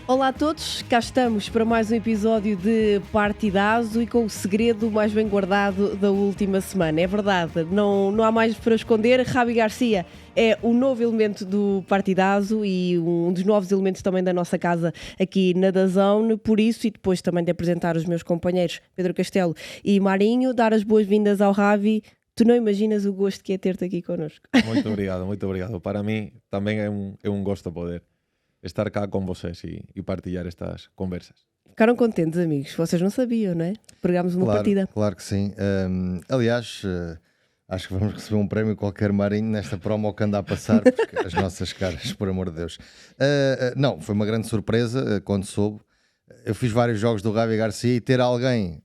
Olá a todos, cá estamos para mais um episódio de Partidazo e com o segredo mais bem guardado da última semana. É verdade, não há mais para esconder. Javi Garcia é o novo elemento do Partidazo e um dos novos elementos também da nossa casa aqui na DAZN. Por isso, e depois também de apresentar os meus companheiros Pedro Castelo e Marinho, dar as boas-vindas ao Javi. Tu não imaginas o gosto que é ter-te aqui connosco. Muito obrigado. Para mim também é um gosto poder estar cá com vocês e partilhar estas conversas. Ficaram contentes, amigos? Vocês não sabiam, não é? Pregámos uma partida. Claro que sim. Aliás, acho que vamos receber um prémio qualquer, Marinho, nesta promo que anda a passar, porque as nossas caras, por amor de Deus. Não, foi uma grande surpresa quando soube. Eu fiz vários jogos do Javi Garcia e ter alguém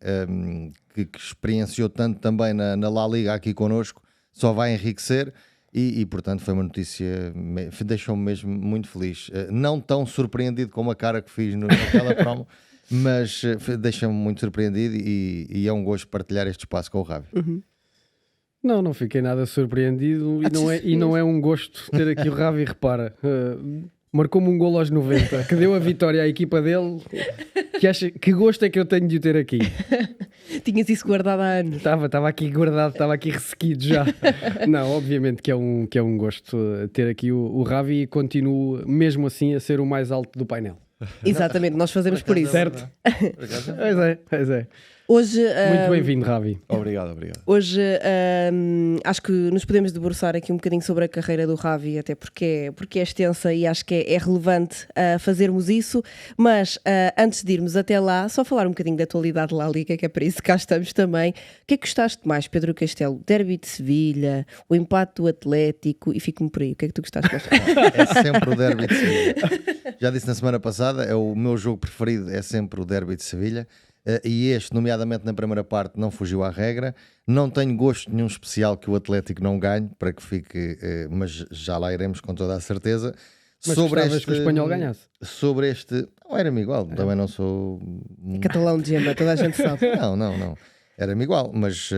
que experienciou tanto também na La Liga aqui connosco só vai enriquecer. E portanto foi uma notícia, deixou-me mesmo muito feliz. Não tão surpreendido como a cara que fiz naquela promo, mas deixa-me muito surpreendido e é um gosto partilhar este espaço com o Javi. Uhum. Não fiquei nada surpreendido e não é um gosto ter aqui o Javi. Repara, marcou-me um golo aos 90, que deu a vitória à equipa dele. Que gosto é que eu tenho de o ter aqui? Tinhas isso guardado há anos. Estava aqui guardado, estava aqui ressequido já. Não, obviamente que é um gosto ter aqui o Javi e continuo mesmo assim a ser o mais alto do painel. Exatamente, nós fazemos por isso. Certo? Pois é. Hoje, Muito bem-vindo, Javi. Obrigado. Hoje acho que nos podemos debruçar aqui um bocadinho sobre a carreira do Javi, até porque é extensa e acho que é relevante fazermos isso, mas antes de irmos até lá, só falar um bocadinho da atualidade da La Liga, que é para isso que cá estamos também. O que é que gostaste mais, Pedro Castelo? Derby de Sevilha, o empate do Atlético, e fico-me por aí, o que é que tu gostaste mais? É sempre o Derby de Sevilha. Já disse na semana passada, é o meu jogo preferido, é sempre o Derby de Sevilha. E este, nomeadamente na primeira parte, não fugiu à regra. Não tenho gosto nenhum especial que o Atlético não ganhe, para que fique, mas já lá iremos com toda a certeza. Mas gostavas que o Espanhol ganhasse? Sobre este, não era-me igual, também não sou Catalão de gema, toda a gente sabe. Não. Era-me igual, mas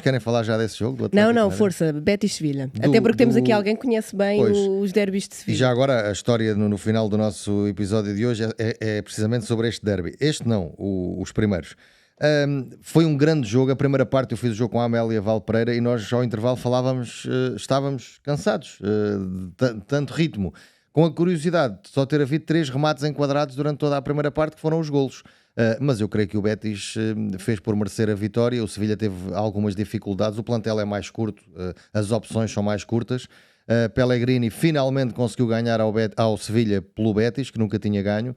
querem falar já desse jogo do Atlético? Não, força, Betis-Sevilha. Até porque temos aqui alguém que conhece bem os derbys de Sevilha. E já agora a história no final do nosso episódio de hoje é precisamente sobre este derby. Este não, os primeiros. Foi um grande jogo. A primeira parte eu fiz o jogo com a Amélia Valpereira e nós ao intervalo falávamos, estávamos cansados de tanto ritmo. Com a curiosidade de só ter havido 3 remates enquadrados durante toda a primeira parte, que foram os golos. Mas eu creio que o Betis fez por merecer a vitória. O Sevilha teve algumas dificuldades, o plantel é mais curto, as opções são mais curtas. Pellegrini finalmente conseguiu ganhar ao Sevilha pelo Betis, que nunca tinha ganho.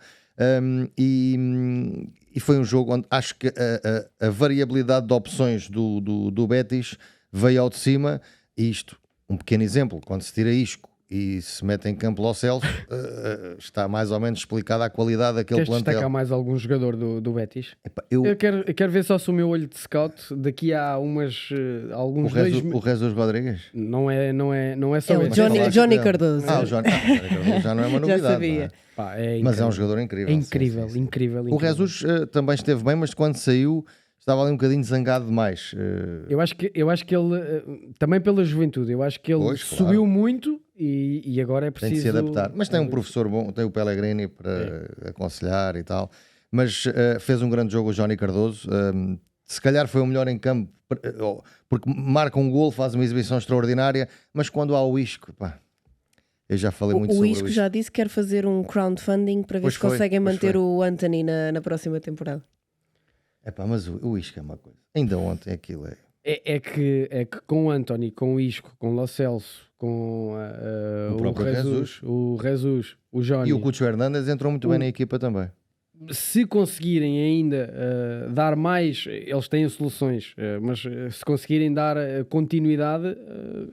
E foi um jogo onde acho que a variabilidade de opções do Betis veio ao de cima. E isto, um pequeno exemplo, quando se tira Isco e se mete em campo Lo Celso, está mais ou menos explicada a qualidade daquele Queres plantel. destacar mais algum jogador do Betis? Epá, Eu quero ver só se o meu olho de scout daqui a alguns o Jesus Rodrigues? Não é só É o esse. Johnny Cardoso. O Johnny Cardoso já não é uma novidade. Já sabia. Não é? Pá, Mas é um jogador incrível. É incrível, sim. incrível. O Jesus também esteve bem, mas quando saiu estava ali um bocadinho zangado demais. Eu acho que ele, também pela juventude, eu acho que ele subiu muito e agora é preciso... Tem de se adaptar. Mas tem um professor bom, tem o Pellegrini para aconselhar e tal. Mas fez um grande jogo o Johnny Cardoso. Se calhar foi o melhor em campo, porque marca um golo, faz uma exibição extraordinária, mas quando há o Isco, pá, eu já falei muito sobre o Isco. O Isco já disse que quer fazer um crowdfunding para ver se conseguem manter o Antony na próxima temporada. Mas o Isco é uma coisa. Ainda ontem aquilo é... É que com o Antony, com o Isco, com o Lo Celso, com o Jesus, o Johnny... E o Cucho Hernández entrou muito bem na equipa também. Se conseguirem ainda dar mais, eles têm soluções, mas se conseguirem dar continuidade,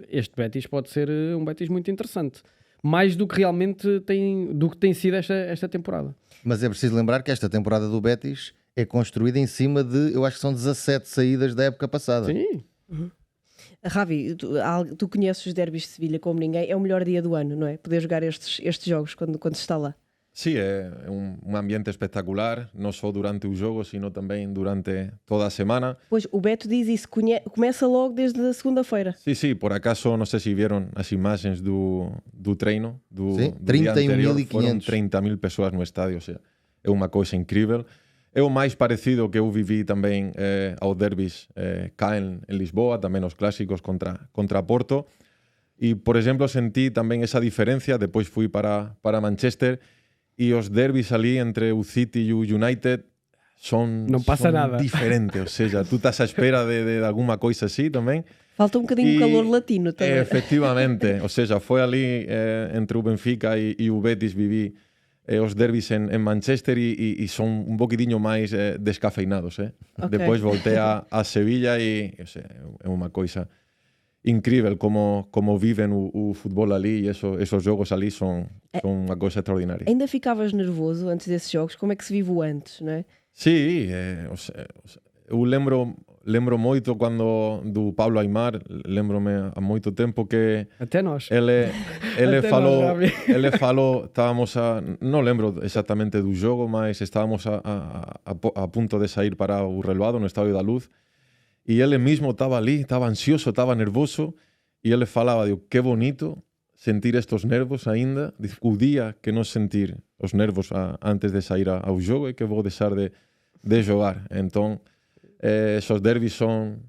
este Betis pode ser um Betis muito interessante. Mais do que realmente tem sido esta temporada. Mas é preciso lembrar que esta temporada do Betis é construída em cima de, eu acho que são 17 saídas da época passada. Sim. Uhum. Javi, tu conheces os derbys de Sevilha como ninguém, é o melhor dia do ano, não é? Poder jogar estes jogos quando se está lá. Sí, é un ambiente espectacular, non só durante o jogo, sino tamén durante toda a semana. Pois, o Beto diz isso, começa logo desde a segunda-feira. Sí, por acaso, non sei se vieron as imagens do treino do sí, día anterior, 31.500. foron 30.000 persoas no estadio, o sea, uma coisa incrível. É o mais parecido que eu vivi também aos derbis cá em Lisboa, também os clássicos contra Porto. E, por exemplo, senti também essa diferença. Depois fui para Manchester e os derbis ali entre o City e o United são diferentes. Ou seja, tu estás à espera de alguma coisa assim também. Falta um bocadinho de calor latino também. Efectivamente. Ou seja, foi ali entre o Benfica e o Betis vivi os derbis em Manchester e são um pouquinho mais descafeinados. Okay. Depois voltei a Sevilla e é uma coisa incrível como vivem o futebol ali e esses jogos ali são uma coisa extraordinária. Ainda ficavas nervoso antes desses jogos? Como é que se vive o antes, não é? Sim, eu lembro muito quando do Pablo Aimar, lembro-me há muito tempo que até nós ele falou, estávamos não lembro exatamente do jogo, mas estávamos a ponto de sair para o relvado no Estádio da Luz e ele mesmo estava ali, estava ansioso, estava nervoso e ele falava, digo, que bonito sentir estes nervos ainda, o dia que não sentir os nervos antes de sair ao jogo e que vou deixar de jogar. Então esos derbis son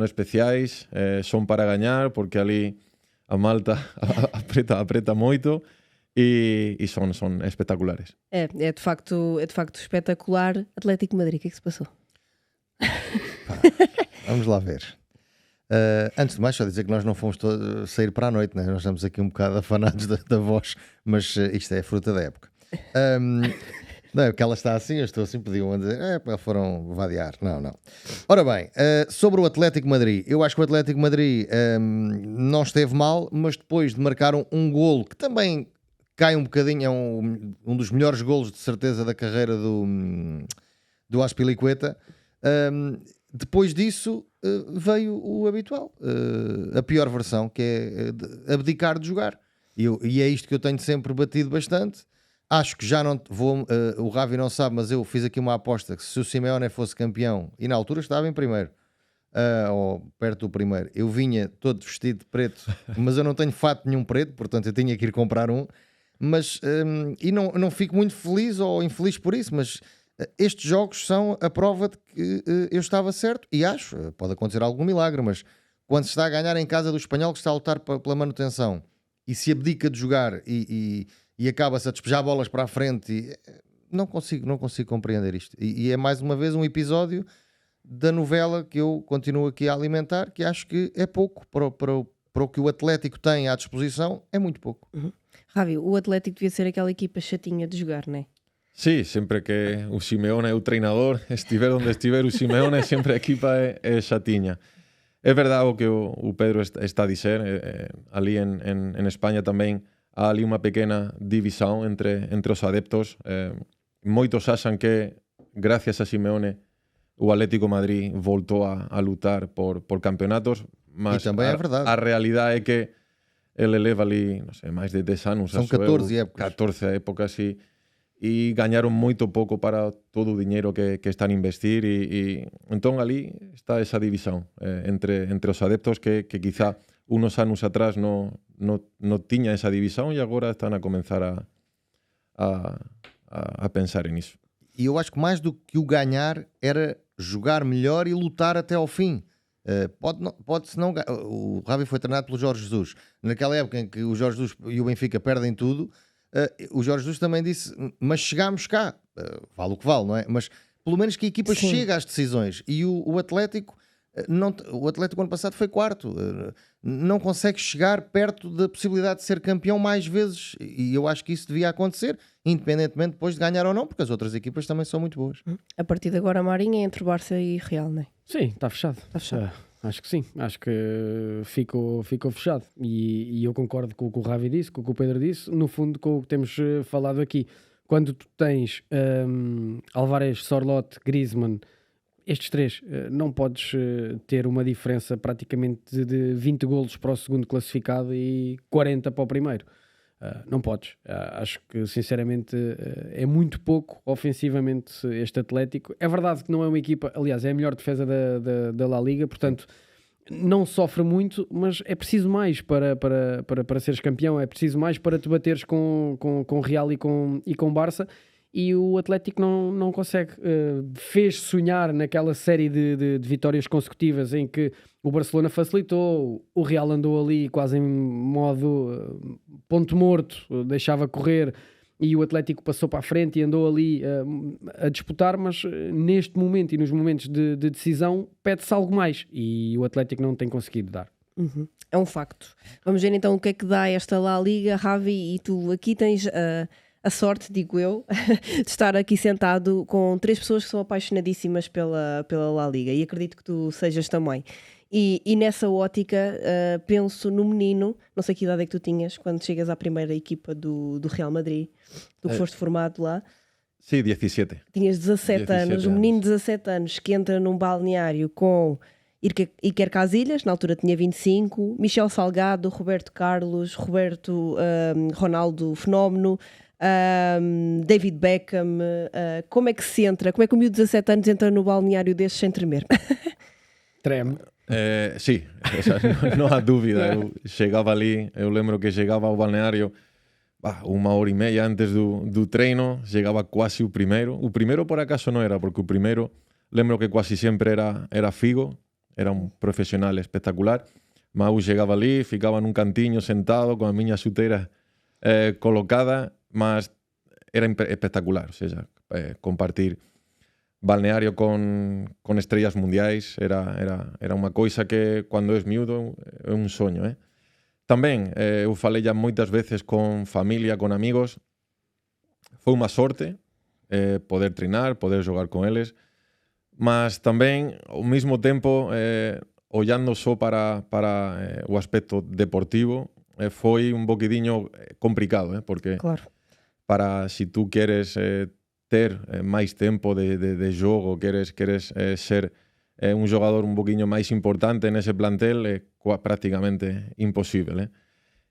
especiais, son para gañar porque ali a malta apreta moito e son espectaculares. É de facto espetacular. Atlético Madrid, o que é que se passou? Vamos lá ver. Antes de mais, só dizer que nós não fomos sair para a noite, né? Nós estamos aqui um bocado afanados da voz, mas isto é a fruta da época. Não, porque ela está assim, eu estou assim, podiam dizer, foram vadear. Não. Ora bem, sobre o Atlético Madrid, eu acho que o Atlético Madrid não esteve mal, mas depois de marcar um golo, que também cai um bocadinho, é um dos melhores golos de certeza da carreira do Azpilicueta, depois disso veio o habitual, a pior versão, que é abdicar de jogar. E é isto que eu tenho sempre batido bastante. Acho que já não vou. O Ravi não sabe, mas eu fiz aqui uma aposta que se o Simeone fosse campeão, e na altura estava em primeiro, ou perto do primeiro, eu vinha todo vestido de preto, mas eu não tenho fato nenhum preto, portanto eu tinha que ir comprar um. Mas, e não fico muito feliz ou infeliz por isso, mas estes jogos são a prova de que eu estava certo, e acho, pode acontecer algum milagre, mas quando se está a ganhar em casa do Espanhol, que está a lutar pela manutenção, e se abdica de jogar e acaba-se a despejar bolas para a frente, não consigo compreender isto. E é mais uma vez um episódio da novela que eu continuo aqui a alimentar, que acho que é pouco para o que o Atlético tem à disposição, é muito pouco. Ravi, o Atlético devia ser aquela equipa chatinha de jogar, não é? Sí, sempre que o Simeone é o treinador, estiver onde estiver o Simeone, sempre a equipa é xatiña. É verdade o que o Pedro está a dizer, ali en España tamén há ali unha pequena divisão entre os adeptos. Moitos acham que, gracias a Simeone, o Atlético Madrid voltou a lutar por campeonatos, mas a realidade é que ele leva ali, non sei, máis de 10 anos. São 14 épocas. 14 épocas e ganharon moito pouco para todo o dinheiro que están a investir e entón ali está esa división entre os adeptos que quizá unos anos atrás no tiña esa división e agora están a comenzar a pensar nisso. E eu acho que mais do que o ganhar era jogar melhor e lutar até ao fim. Pode-se não. O Ravi foi treinado pelo Jorge Jesus. Naquela época em que o Jorge Jesus e o Benfica perdem tudo, o Jorge Jesus também disse, mas chegámos cá, vale o que vale, não é? Mas pelo menos que a equipa chegue às decisões. E o Atlético, o Atlético ano passado foi quarto, não consegue chegar perto da possibilidade de ser campeão mais vezes, e eu acho que isso devia acontecer, independentemente depois de ganhar ou não, porque as outras equipas também são muito boas. A partir de agora, Marinho, é entre Barça e Real, não é? Sim, está fechado. Acho que sim, acho que ficou fechado e eu concordo com o que o Ravi disse, com o que o Pedro disse, no fundo com o que temos falado aqui. Quando tu tens Álvarez, Sorloth, Griezmann, estes três, não podes ter uma diferença praticamente de 20 golos para o segundo classificado e 40 para o primeiro. Não podes. Acho que sinceramente é muito pouco ofensivamente este Atlético. É verdade que não é uma equipa, aliás, é a melhor defesa da La Liga, portanto não sofre muito, mas é preciso mais para seres campeão, é preciso mais para te bateres com Real e com Barça. e o Atlético não consegue. Fez sonhar naquela série de vitórias consecutivas em que o Barcelona facilitou, o Real andou ali quase em modo ponto morto, deixava correr, e o Atlético passou para a frente e andou ali a disputar, mas neste momento e nos momentos de decisão pede-se algo mais, e o Atlético não tem conseguido dar. Uhum. É um facto. Vamos ver então o que é que dá esta La Liga, Javi, e tu aqui tens a sorte, digo eu, de estar aqui sentado com 3 pessoas que são apaixonadíssimas pela La Liga, e acredito que tu sejas também. E nessa ótica, penso no menino, não sei que idade é que tu tinhas quando chegas à primeira equipa do Real Madrid, tu foste formado lá. Sim, 17. Tinhas 17 anos, um menino de 17 anos que entra num balneário com Iker Casillas, na altura tinha 25, Michel Salgado, Roberto Carlos, Ronaldo Fenómeno, David Beckham. Como é que se entra? Como é que o miúdo de 17 anos entra no balneário desses sem tremer? Treme. Sí, o sea, no há dúvida. Eu chegava ali, eu lembro que chegava ao balneário 1h30 antes do treino, chegava quase o primeiro. O primeiro por acaso não era, porque o primeiro lembro que quase sempre era Figo, era un profesional espectacular. Mas eu chegava ali, ficava num cantinho sentado com a minha chuteira colocada, mas era espectacular, ou seja, compartir balneario con estrellas mundiais era unha coisa que cando és miúdo é un soño. Tamén eu falei ya moitas veces con familia, con amigos. Foi unha sorte poder treinar, poder xogar con eles, mas tamén ao mesmo tempo ollando só para o aspecto deportivo foi un boquidiño complicado, porque Claro. para si tú queres ter máis tempo de xogo, queres ser un xogador un poquinho máis importante nese plantel, é prácticamente imposible.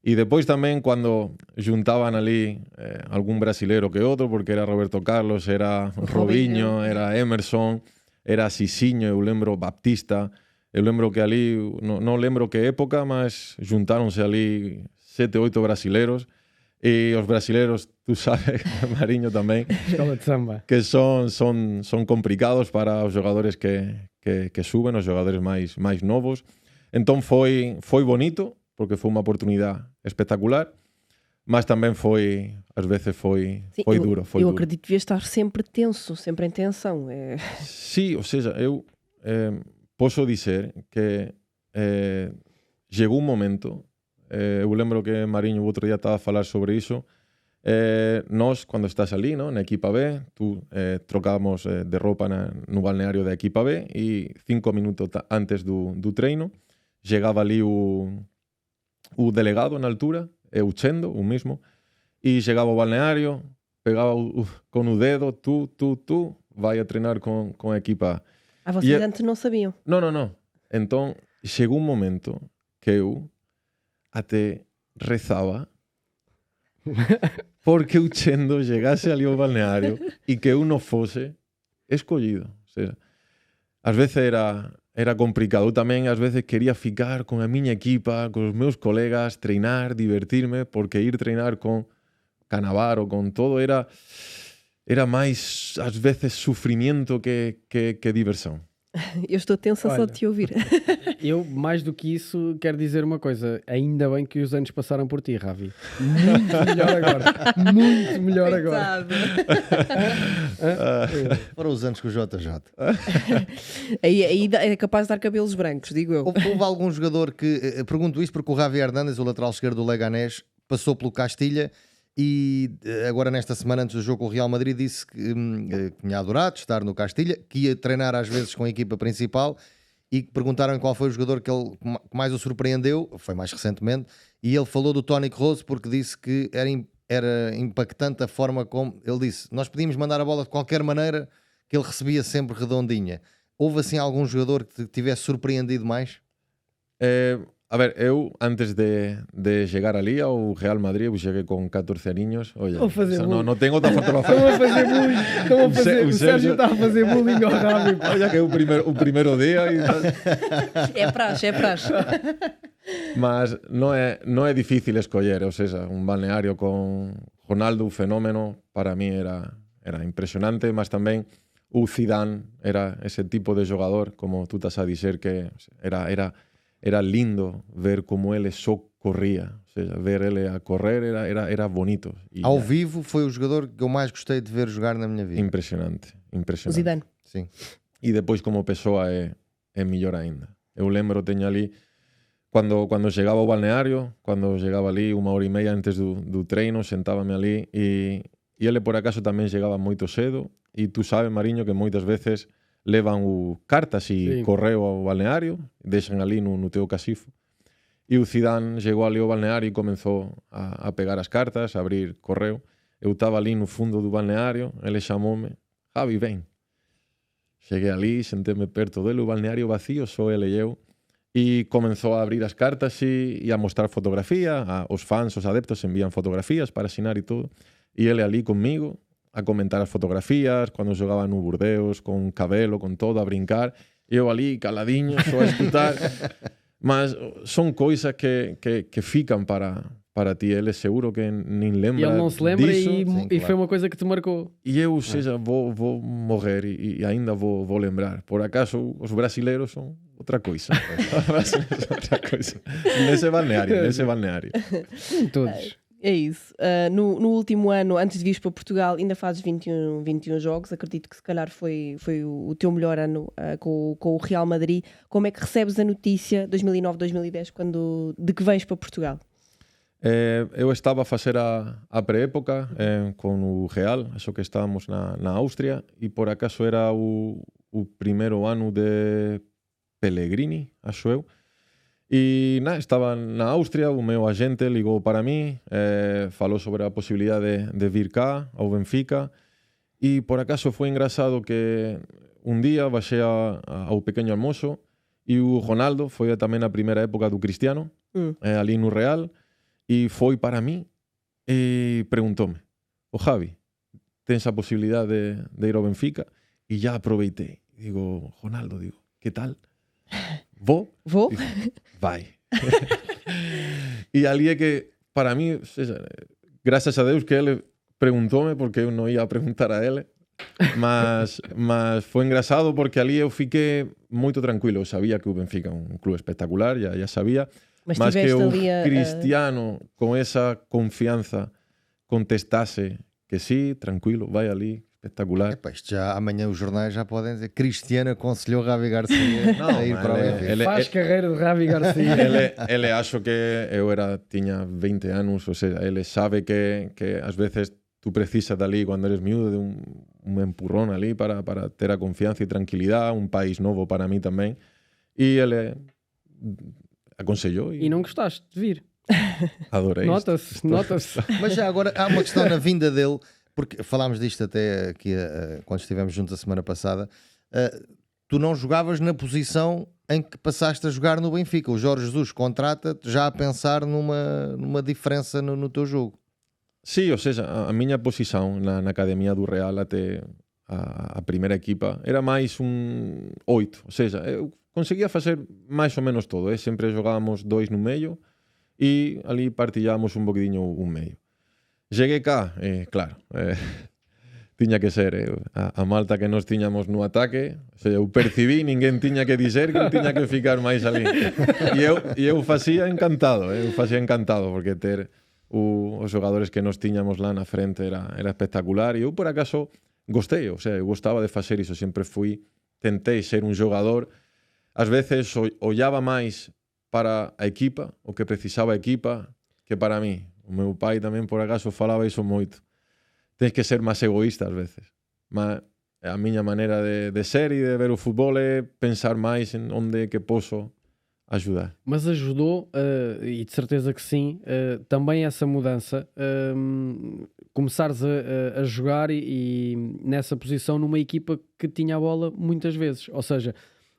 E depois tamén cando xuntaban ali algún brasilero que outro, porque era Roberto Carlos, era Robinho, era Emerson, era Sisiño, eu lembro Baptista, eu lembro que ali, non lembro que época, mas xuntáronse ali 7, 8 brasileros. E os brasileros, tú sabes, Mariño tamén, Escola de samba, que son complicados para os xogadores que suben, os xogadores máis novos. Entón foi bonito, porque foi unha oportunidade espectacular, mas tamén ás veces foi duro. Eu acredito que devia estar sempre tenso, sempre em tensão. Sí, ou seja, eu posso dizer que chegou un momento. Eu lembro que Mariño o outro día estaba a falar sobre iso. Nós, cando estás ali, na equipa B, tú trocábamos de roupa no balneario da equipa B, e 5 minutos antes do treino chegaba ali o delegado na altura, o Chendo, o mismo, e chegaba ao balneario, pegaba con o dedo, tú vai a treinar con a equipa A. Vocês antes non sabiam? Non. Entón, chegou un momento que eu até rezaba porque o Chendo chegase ali ao balneario e que eu non fose escollido. O sea, ás veces era complicado. Eu tamén ás veces quería ficar con a miña equipa, con os meus colegas, treinar, divertirme, porque ir treinar con Cannavaro, con todo, era máis ás veces sufrimiento que diversión. Eu estou tensa só de te ouvir. Eu, mais do que isso, quero dizer uma coisa. Ainda bem que os anos passaram por ti, Ravi. Muito melhor agora. Muito melhor agora. Para os anos com o JJ. Aí é capaz de dar cabelos brancos, digo eu. Houve algum jogador que... Pergunto isto porque o Javi Hernández, o lateral esquerdo do Leganés, passou pelo Castilha e agora nesta semana antes do jogo com o Real Madrid disse que tinha adorado estar no Castilha, que ia treinar às vezes com a equipa principal, e perguntaram qual foi o jogador que mais o surpreendeu, foi mais recentemente, e ele falou do Toni Kroos porque disse que era impactante a forma como ele disse, nós podíamos mandar a bola de qualquer maneira que ele recebia sempre redondinha. Houve assim algum jogador que te tivesse surpreendido mais? A ver, eu antes de chegar ali ao Real Madrid, eu cheguei con 14 aninhos. Olha, non tenho outra fotografía. Estão a fazer o Sérgio está a fazer bullying ao Ravi. Olha que é o primeiro dia. É praxe. Mas non é difícil escoller, ou seja, un balneario con Ronaldo, un fenómeno, para mí era era impresionante, mas tamén o Zidane era ese tipo de jogador, como tú estás a dizer, que era lindo ver como ele só corría, ou seja, ver ele a correr era bonito. Ao vivo foi o jogador que eu mais gostei de ver jogar na minha vida. Impresionante. O Zidane. Sim. E depois como pessoa é mellor ainda. Eu lembro, teño ali, cando chegaba ao balneario, cando chegaba ali 1h30 antes do treino, sentábame ali e ele por acaso tamén chegaba moito cedo e tú sabes, Mariño, que moitas veces levan cartas e correo ao balneario, deixan ali no teu casifo. E o Zidane chegou ali ao balneario e comenzou a pegar as cartas, a abrir correo. Eu estaba ali no fundo do balneario, ele chamoume, Javi, ven. Cheguei ali, sentéme perto dele, o balneario vacío, só ele e eu, e comenzou a abrir as cartas e a mostrar fotografía, os fans, os adeptos envían fotografías para asinar e todo, e ele ali conmigo, a comentar as fotografías, cando jogaba no Burdeos, con Cabelo, con todo, a brincar, e eu ali caladiño, só a escutar. Mas son coisas que fican para ti. Ele seguro que nin lembra. E ele não se lembra disso. E foi uma coisa que te marcou. E eu, seja, vou morrer e ainda vou lembrar. Por acaso, os brasileiros são outra coisa. Outra coisa. Nesse balneário. Todos. É isso. No último ano, antes de vires para Portugal, ainda fazes 21 jogos. Acredito que se calhar foi o teu melhor ano com o Real Madrid. Como é que recebes a notícia 2009-2010 de que vens para Portugal? Eu estava a fazer a pré-época com o Real, acho que estávamos na Áustria, e por acaso era o primeiro ano de Pellegrini, acho eu. E estaba na Austria, o meu agente ligou para mí, falou sobre a posibilidade de vir cá, ao Benfica, e por acaso foi engraçado que un día baixei ao pequeno almoço e o Ronaldo foi tamén a primeira época do Cristiano, ali no Real, e foi para mí e preguntóme, o Javi, tens a posibilidade de ir ao Benfica? E já aproveitei. Digo, Ronaldo, que tal? Vou? Digo, vai. E ali é que, para mí, graças a Deus que ele preguntóme, porque eu non ia a preguntar a ele, mas foi engraçado porque ali eu fiquei moito tranquilo. Eu sabía que o Benfica é un club espectacular, já sabía, mas que o Cristiano, con esa confianza, contestase que sí, tranquilo, vai ali, espetacular. Epa, isto já, amanhã os jornais já podem dizer Cristiano aconselhou Javi Garcia a ir para o Benfica. Faz carreira de Javi Garcia. Ele acho que eu tiña 20 anos, ou seja, ele sabe que ás veces tú precisas dali, cando eres miúdo, de un empurrón ali para ter a confianza e tranquilidade, un país novo para mí tamén, e ele aconsellou. E não gostaste de vir? Adorei. Nota-se. Mas já agora há uma questão na vinda dele, porque falámos disto até aqui quando estivemos juntos a semana passada. Tu não jogavas na posição em que passaste a jogar no Benfica. O Jorge Jesus contrata-te já a pensar numa diferença no teu jogo. Sí, ou seja, a miña posición na academia do Real até a primeira equipa era máis un 8, ou seja, eu conseguía facer máis ou menos todo, sempre jogábamos 2 no meio e ali partillábamos un poquinho un meio. Cheguei cá, claro, tiña que ser a malta que nos tiñamos no ataque, ou seja, eu percibí, ninguén tiña que dizer que tiña que ficar máis ali. E eu facía encantado, porque ter os xogadores que nos tiñamos lá na frente era espectacular, e eu por acaso gostei, ou sea, eu gostaba de facer iso, sempre tentei ser un xogador, ás veces ollaba máis para a equipa, o que precisaba a equipa, que para mí. O meu pai tamén por acaso falaba iso moito. Tens que ser máis egoísta ás veces. Mas a miña maneira de ser e de ver o fútbol é pensar máis en onde que posso ajudar. Mas ajudou, e de certeza que sim, também essa mudança, começares a jogar e nessa posição numa equipa que tinha a bola muitas vezes. Ou seja,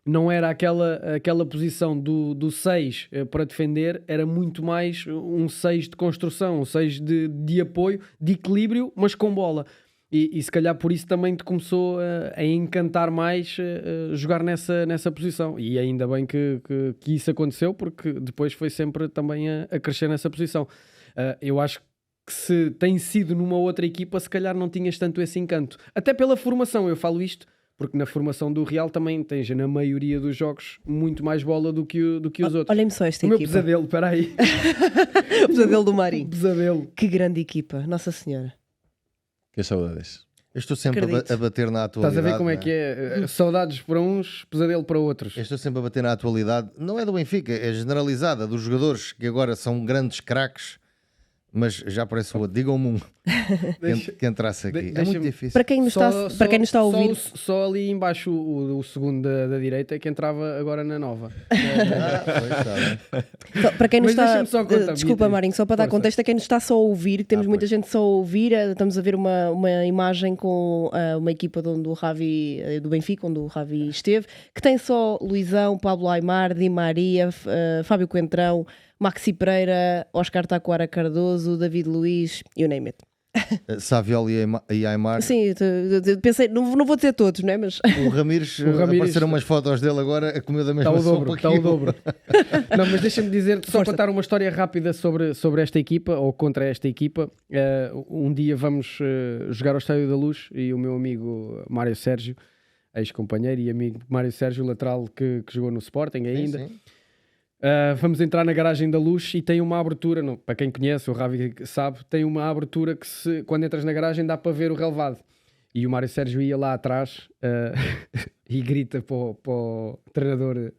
não era aquela posição do 6 para defender, era muito mais um 6 de construção, um 6 de apoio, de equilíbrio, mas com bola. E se calhar por isso também te começou a encantar mais jogar nessa posição. E ainda bem que isso aconteceu, porque depois foi sempre também a crescer nessa posição. Eu acho que se tem sido numa outra equipa, se calhar não tinhas tanto esse encanto. Até pela formação, eu falo isto, porque na formação do Real também tens, na maioria dos jogos, muito mais bola do que os outros. Olhem-me só esta o equipa. O meu pesadelo, espera aí. O pesadelo do Marinho. O pesadelo. Que grande equipa, Nossa Senhora. Que saudades. Eu estou sempre a bater na atualidade. Estás a ver como é que é? Saudades para uns, pesadelo para outros. Eu estou sempre a bater na atualidade. Não é do Benfica, é generalizada, dos jogadores que agora são grandes craques, mas já parece o outro. Digam-me um que entrasse aqui. É muito difícil. Para quem nos está a ouvir... Só ali embaixo o segundo da direita é que entrava agora na nova. Para quem nos está... Contar, desculpa, Marinho, só para dar contexto a quem nos está só a ouvir, temos muita gente só a ouvir, estamos a ver uma imagem com uma equipa onde o Javi, do Benfica, onde o Javi esteve, que tem só Luizão, Pablo Aimar, Di Maria, Fábio Coentrão, Maxi Pereira, Oscar Taquara Cardoso, David Luiz, you name it. Savioli e Aimar. Sim, pensei, não vou dizer todos, não é? Mas... O Ramires apareceram umas fotos dele agora a comer da mesma sopa. Está o dobro. Não, mas deixa-me dizer, só contar uma história rápida sobre esta equipa, ou contra esta equipa. Um dia vamos jogar ao Estádio da Luz e o meu amigo Mário Sérgio, ex-companheiro e amigo Mário Sérgio, lateral que jogou no Sporting ainda. Sim. Vamos entrar na garagem da Luz e tem uma abertura, para quem conhece, o Ravi sabe, tem uma abertura que quando entras na garagem dá para ver o relevado. E o Mário Sérgio ia lá atrás e grita para o treinador,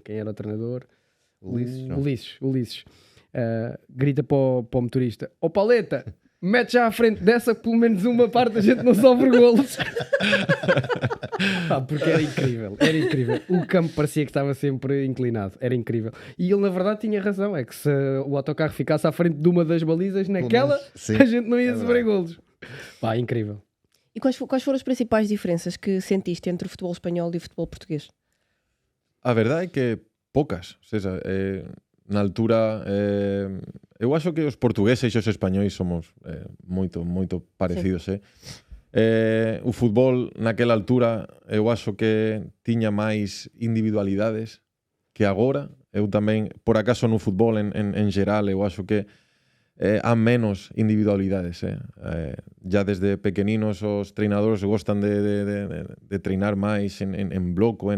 quem era o treinador? Ulisses. Grita para o motorista: "Ó Paleta, mete já à frente dessa, pelo menos uma parte a gente não sofre golos." Porque era incrível. O campo parecia que estava sempre inclinado, era incrível. E ele na verdade tinha razão, é que se o autocarro ficasse à frente de uma das balizas, naquela a gente não ia sofrer golos. Incrível. E quais foram as principais diferenças que sentiste entre o futebol espanhol e o futebol português? A verdade é que poucas, ou seja, na altura eu acho que os portugueses e os espanhóis somos muito parecidos. O futebol naquela altura eu acho que tiña máis individualidades que agora. Eu tamén, por acaso no futebol en geral, eu acho que há menos individualidades. Ya desde pequeninos os treinadores gostan de treinar máis en bloco,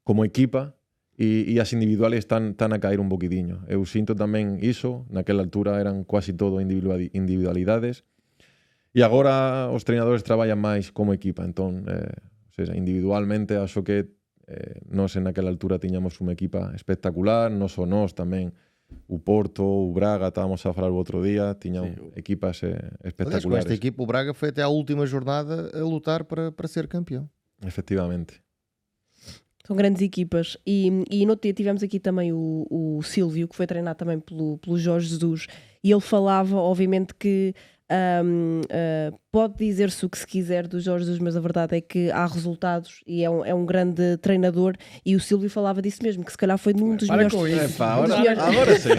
como equipa, e as individuales están a caer un poquidiño. Eu sinto tamén iso, naquela altura eran quasi todo individualidades, e agora os treinadores traballan máis como equipa. Entón, individualmente acho que nós naquela altura tiñamos unha equipa espectacular, non só nós tamén, o Porto, o Braga, estábamos a falar o outro día, tiñan equipas espectaculares. Com esta equipa o Braga foi até à última jornada a lutar para ser campeão. Efectivamente. São grandes equipas. E no outro dia tivemos aqui também o Silvio, que foi treinado também pelo Jorge Jesus, e ele falava, obviamente, que pode dizer-se o que se quiser do Jorge Jesus, mas a verdade é que há resultados e é um grande treinador, e o Silvio falava disso mesmo, que se calhar foi num dos melhores... Agora sim.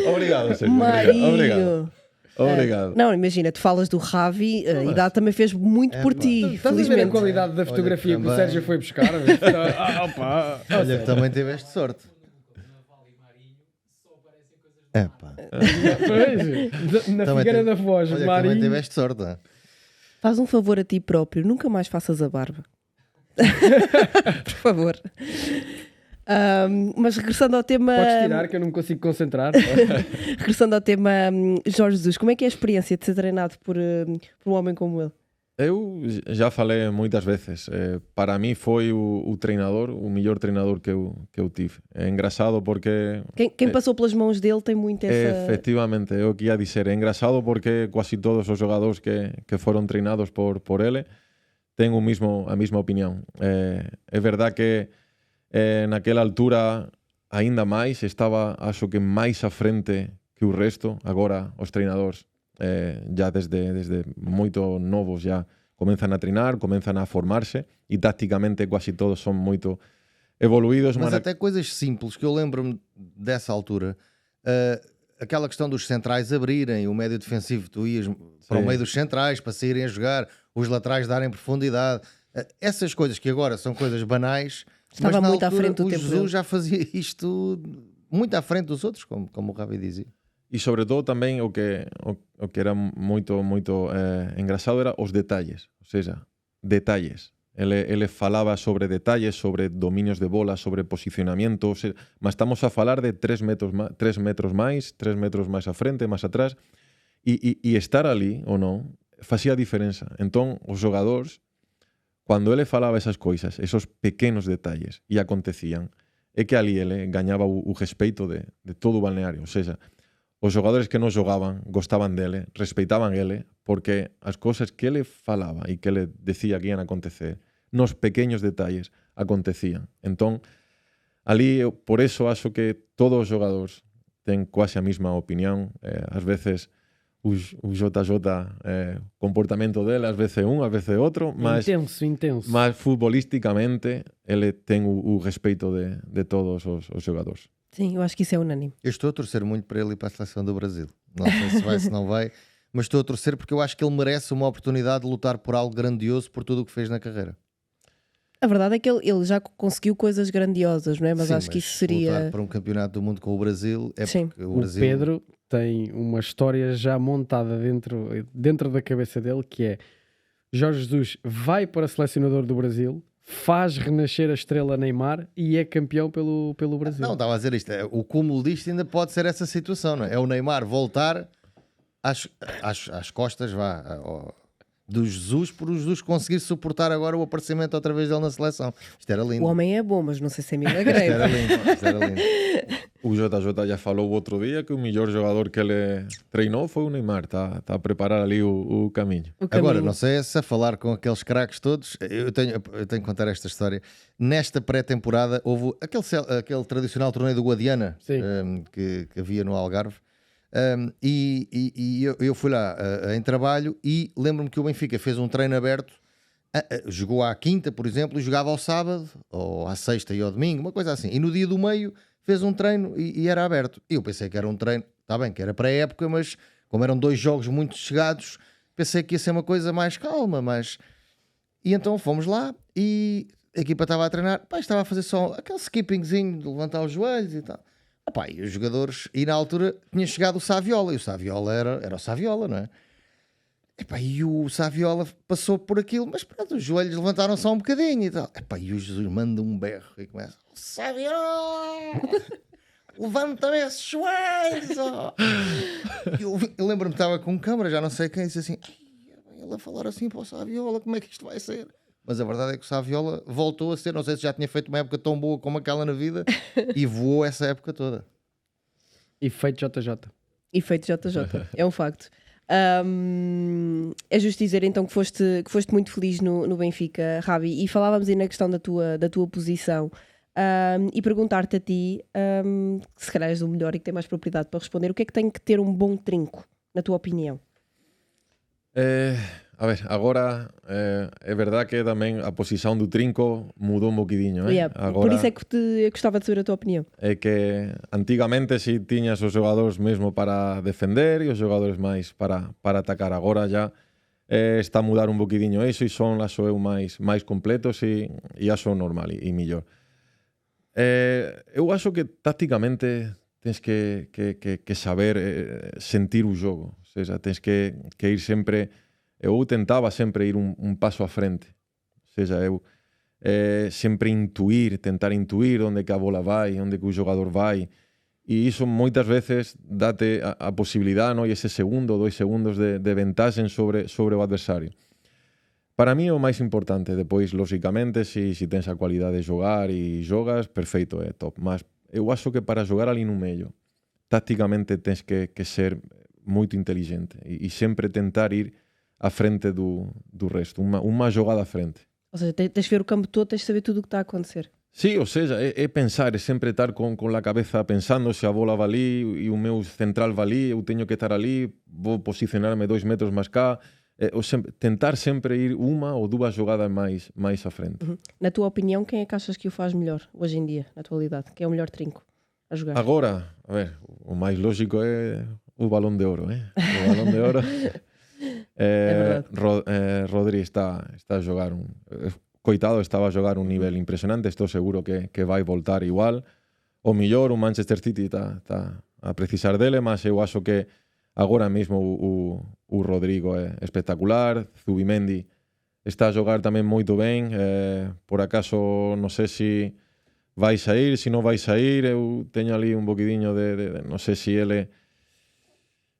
Obrigado, Silvio. Marinho. Obrigado. Não, imagina, tu falas do Javi, a idade também fez muito por ti. Estás a ver a qualidade da fotografia que o Sérgio foi buscar? Olha, também tiveste sorte. Na Figueira da Foz, Marinho. Também tiveste sorte. Faz um favor a ti próprio, nunca mais faças a barba. Por favor. Mas regressando ao tema... Podes tirar, que eu não me consigo concentrar. Regressando ao tema Jorge Jesus, como é que é a experiência de ser treinado por um homem como ele? Eu já falei muitas vezes. Para mim foi o treinador, o melhor treinador que eu tive. É engraçado porque... Quem passou pelas mãos dele tem muito essa... Efectivamente, eu que ia dizer. É engraçado porque quase todos os jogadores que foram treinados por ele têm a mesma opinião. É verdade que naquela altura ainda máis estaba, acho que máis à frente que o resto. Agora os treinadores já desde moito novos já comenzan a treinar, comenzan a formarse, e tácticamente quase todos son moito evoluídos. Mas até coisas simples que eu lembro-me dessa altura, aquela questão dos centrais abrirem, o médio defensivo, tu ias para o meio dos centrais para saírem a jogar, os laterais darem profundidade, essas coisas que agora são coisas banais. Estava mas muito altura, à frente do tempo Jesus já fazia isto muito à frente dos outros, como o Ravi dizia. E sobre todo tamén o que era moito engraçado era os detalles, ou seja, detalles. Ele falaba sobre detalles, sobre dominios de bola, sobre posicionamiento, mas estamos a falar de 3 metros máis, 3 metros máis a frente, máis atrás, e estar ali ou non facía a diferenza. Entón, os xogadores, cando ele falaba esas coisas, esos pequenos detalles, e acontecían, é que ali ele gañaba o respeito de todo o balneario, ou seja, os xogadores que non xogaban gostaban dele, respeitaban ele, porque as cousas que ele falaba e que ele decía que ian acontecer, nos pequeños detalles, acontecían. Entón, ali, por eso, acho que todos os xogadores ten quase a mesma opinión. Ás veces, o JJ, comportamento dele, ás veces un, ás veces outro, mas mas futbolísticamente, ele ten o respeito de todos os xogadores. Sim, eu acho que isso é unânime. Eu estou a torcer muito para ele ir para a seleção do Brasil. Não sei se vai, se não vai, mas estou a torcer porque eu acho que ele merece uma oportunidade de lutar por algo grandioso por tudo o que fez na carreira. A verdade é que ele já conseguiu coisas grandiosas, não é? Mas sim, acho que isso seria... lutar para um campeonato do mundo com o Brasil é sim. porque o Brasil... O Pedro tem uma história já montada dentro da cabeça dele, que é Jorge Jesus vai para selecionador do Brasil, faz renascer a estrela Neymar e é campeão pelo Brasil. Não, estava a dizer isto. O cúmulo disto ainda pode ser essa situação, não é? É o Neymar voltar às costas, do Jesus, por o Jesus conseguir suportar agora o aparecimento outra vez dele na seleção. Isto era lindo. O homem é bom, mas não sei se é milagreiro. Isto era lindo. O JJ já falou outro dia que o melhor jogador que ele treinou foi o Neymar. Está a preparar ali o caminho. Agora, não sei se a falar com aqueles craques todos, eu tenho que contar esta história. Nesta pré-temporada houve aquele tradicional torneio do Guadiana que havia no Algarve. E eu fui lá em trabalho e lembro-me que o Benfica fez um treino aberto, jogou à quinta, por exemplo, e jogava ao sábado, ou à sexta e ao domingo, uma coisa assim. E no dia do meio fez um treino e era aberto. E eu pensei que era um treino, está bem, que era para a época, mas como eram 2 jogos muito chegados, pensei que ia ser uma coisa mais calma. E então fomos lá e a equipa estava a treinar, estava a fazer só aquele skippingzinho de levantar os joelhos e tal. E os jogadores, e na altura tinha chegado o Saviola, e o Saviola era o Saviola, não é? E o Saviola passou por aquilo, mas pronto, os joelhos levantaram só um bocadinho e tal. E o Jesus manda um berro e começa: Saviola, levanta-me esses joelhos! Eu lembro-me que estava com câmara, já não sei quem, disse assim: ele a falar assim para o Saviola, como é que isto vai ser? Mas a verdade é que o Saviola voltou a ser, não sei se já tinha feito uma época tão boa como aquela na vida, e voou essa época toda. Efeito JJ. Efeito JJ, é um facto. É justo dizer então que foste muito feliz no Benfica, Rabi, e falávamos aí na questão da tua posição, e perguntar-te a ti, que se calhar és o melhor e que tem mais propriedade para responder, o que é que tem que ter um bom trinco, na tua opinião? A ver, agora é verdade que tamén a posición do trinco mudou un boquidinho. Agora, por isso é que eu gostava de saber a tua opinión. É que antigamente si tiñas os xogadores mesmo para defender e os xogadores máis para atacar. Agora já está a mudar un boquidinho eso e son as eu máis completos e aso normal e millor. Eu acho que tácticamente tens que saber sentir o jogo. Ou seja, tens que ir sempre... Eu tentaba sempre ir un paso a frente. Ou seja, eu sempre tentar intuir onde que a bola vai, onde que o jogador vai. E iso moitas veces date a posibilidade, e ese segundo, 2 segundos de ventaxen sobre o adversario. Para mí o máis importante, depois, lógicamente, se tens a cualidade de xogar e xogas, perfeito, é top. Mas eu acho que para xogar ali no medio, tácticamente tens que ser moito inteligente e sempre tentar ir à frente do resto, uma jogada à frente. Ou seja, tens de ver o campo todo, tens de saber tudo o que está a acontecer. Sí, ou seja, é pensar, é sempre estar con a cabeza pensando se a bola va ali e o meu central va ali, eu teño que estar ali, vou posicionarme 2 metros máis cá, tentar sempre ir uma ou 2 jogadas máis à frente. Na tua opinião, quem é que achas que o faz melhor hoje em dia, na atualidade? Quem é o melhor trinco a jogar? Agora, a ver, o máis lógico é o Balón de Oro, O Balón de Oro... Rodri está a xogar coitado, estaba a xogar un nivel impresionante. Estou seguro que vai voltar igual. O mellor, o Manchester City está a precisar dele, mas eu acho que agora mesmo o Rodrigo é espectacular, Zubimendi está a jogar também muito bem, por acaso não sei se vai sair, se não vai sair, eu tenho ali um bocadinho de não sei se ele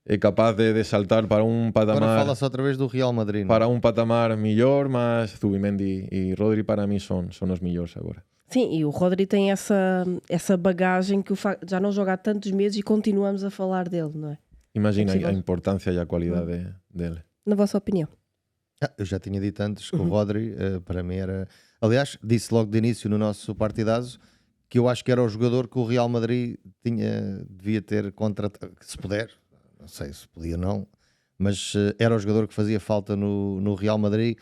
é capaz de saltar para um patamar. Agora fala-se outra vez do Real Madrid. Para um patamar melhor, mas Zubimendi e Rodri para mim são os melhores agora. Sim, e o Rodri tem essa bagagem que já não joga há tantos meses e continuamos a falar dele, não é? Imagina a importância e a qualidade dele. Na vossa opinião? Eu já tinha dito antes que o Rodri, para mim, era... Aliás, disse logo de início no nosso partidazo que eu acho que era o jogador que o Real Madrid devia ter contratado, se puder, não sei se podia não, mas era o jogador que fazia falta no Real Madrid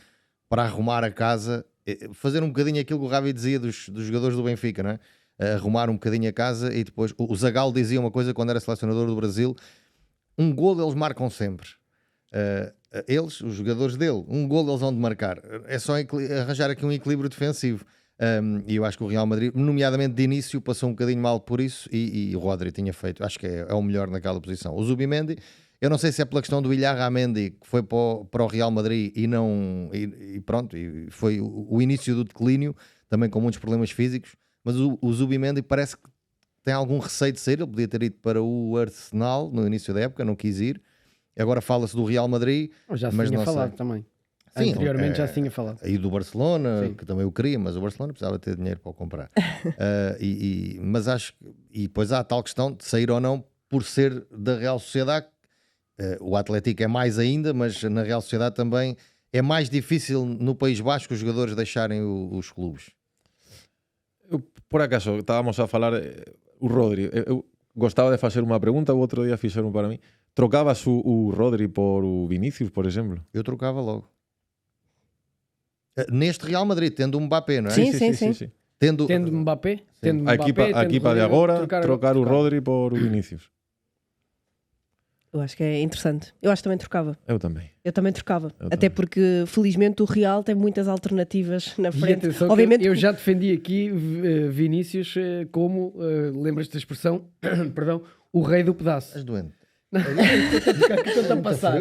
para arrumar a casa, fazer um bocadinho aquilo que o Ravi dizia dos jogadores do Benfica, não é? Arrumar um bocadinho a casa. E depois o Zagallo dizia uma coisa quando era selecionador do Brasil: um golo eles marcam sempre. Eles, os jogadores dele, um golo eles vão de marcar. É só arranjar aqui um equilíbrio defensivo. E eu acho que o Real Madrid, nomeadamente de início, passou um bocadinho mal por isso, e o Rodri tinha feito, acho que é o melhor naquela posição. O Zubimendi, eu não sei se é pela questão do Ilharramendi, que foi para o Real Madrid e pronto, e foi o início do declínio, também com muitos problemas físicos, mas o Zubimendi parece que tem algum receio de sair. Ele podia ter ido para o Arsenal no início da época, não quis ir. Agora fala-se do Real Madrid, já se mas tinha não falado sei. também. Sim, anteriormente já se tinha falado. E do Barcelona, Sim. que também o queria, mas o Barcelona precisava ter dinheiro para o comprar. Mas acho que... E depois há a tal questão de sair ou não por ser da Real Sociedade. O Atlético é mais ainda, mas na Real Sociedade também é mais difícil no País Basco os jogadores deixarem os clubes. Por acaso, estávamos a falar o Rodri. Eu gostava de fazer uma pergunta, o outro dia fizeram para mim. Trocavas o Rodri por o Vinícius, por exemplo? Eu trocava logo. Neste Real Madrid, tendo um Mbappé, não é? Sim. Tendo Mbappé, A equipa de agora, trocar o Rodri por o Vinícius. Eu acho que é interessante. Eu acho que também trocava. Eu também. Eu também trocava. Eu Até também. porque, felizmente, o Real tem muitas alternativas na E frente. atenção, Obviamente, eu já defendi aqui Vinícius como, lembras-te da expressão, perdão, o rei do pedaço. Estás doente. Estou a passar.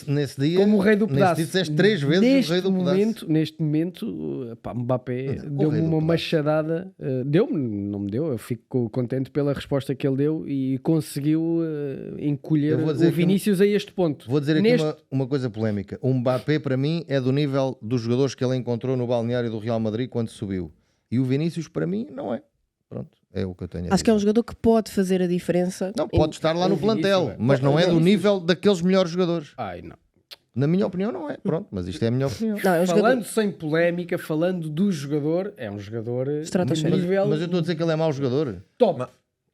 Nesse dia, Como o rei do nesse pedaço. dia disseste 3 vezes o rei do pedaço. Neste momento, Mbappé deu-me rei do uma pedaço. machadada. Não me deu. Eu fico contente pela resposta que ele deu e conseguiu encolher Eu vou dizer o Vinícius a este ponto. Vou dizer aqui uma coisa polémica. O Mbappé, para mim, é do nível dos jogadores que ele encontrou no balneário do Real Madrid quando subiu. E o Vinícius, para mim, não é. Pronto, é o que eu tenho a dizer. acho que é um jogador que pode fazer a diferença. Não, pode estar lá o no Vinícius, plantel, é. mas não é do nível daqueles melhores jogadores. Ai, não. Na minha opinião, não é. Pronto, mas isto é a minha opinião. Não, é um jogador Falando sem polémica, falando do jogador, é um jogador Estratosférico. nível Mas eu estou a dizer que ele é mau jogador. top.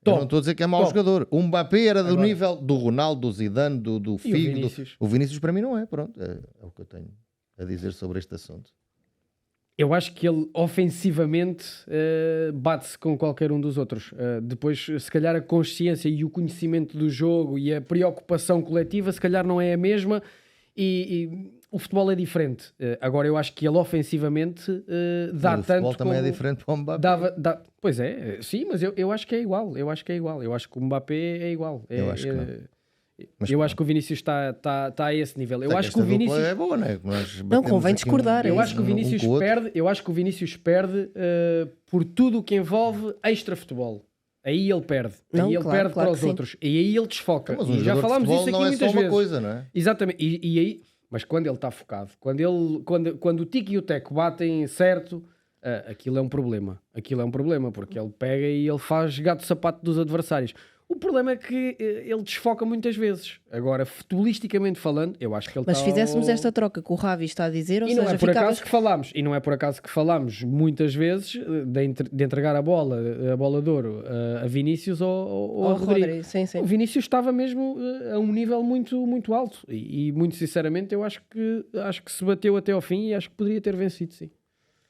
Eu não estou a dizer que é mau Top. jogador. O Mbappé era do Agora. nível do Ronaldo, do Zidane, do Figo. Vinícius? O Vinícius para mim não é. Pronto, é o que eu tenho a dizer sobre este assunto. Eu acho que ele ofensivamente bate-se com qualquer um dos outros. Depois, se calhar, a consciência e o conhecimento do jogo e a preocupação coletiva, se calhar não é a mesma e o futebol é diferente. Agora, eu acho que ele ofensivamente dá Mas o tanto. futebol também como é diferente para o Mbappé. Pois é, sim, mas eu acho que é igual. Eu acho que o Mbappé é igual. Eu acho que não. Mas eu pronto. acho que o Vinícius está a esse nível. Eu Sei acho que o esta dupla Vinícius é boa, não é? Não, convém discordar. Eu acho que o Vinícius com o outro. perde, por tudo o que envolve extra-futebol. Aí ele perde. Não, Aí ele claro, perde claro para os que sim. outros. E aí ele desfoca. Mas E um já jogador de falámos futebol isso aqui não é muitas só uma vezes. coisa, não é? Exatamente. E aí, mas quando ele está focado, quando o Tico e o Teco batem certo, aquilo é um problema. Aquilo é um problema, porque ele pega e ele faz gato-sapato dos adversários. O problema é que ele desfoca muitas vezes. Agora, futbolisticamente falando, eu acho que ele Mas está... se fizéssemos esta troca que o Ravi está a dizer, ou E não seja, é por ficavas... acaso que falámos. E não é por acaso que falámos muitas vezes de entregar a bola de ouro a Vinícius ou ao Rodrigo. Rodrigo, sim. O Vinícius estava mesmo a um nível muito, muito alto. E muito sinceramente eu acho que se bateu até ao fim e acho que poderia ter vencido, sim.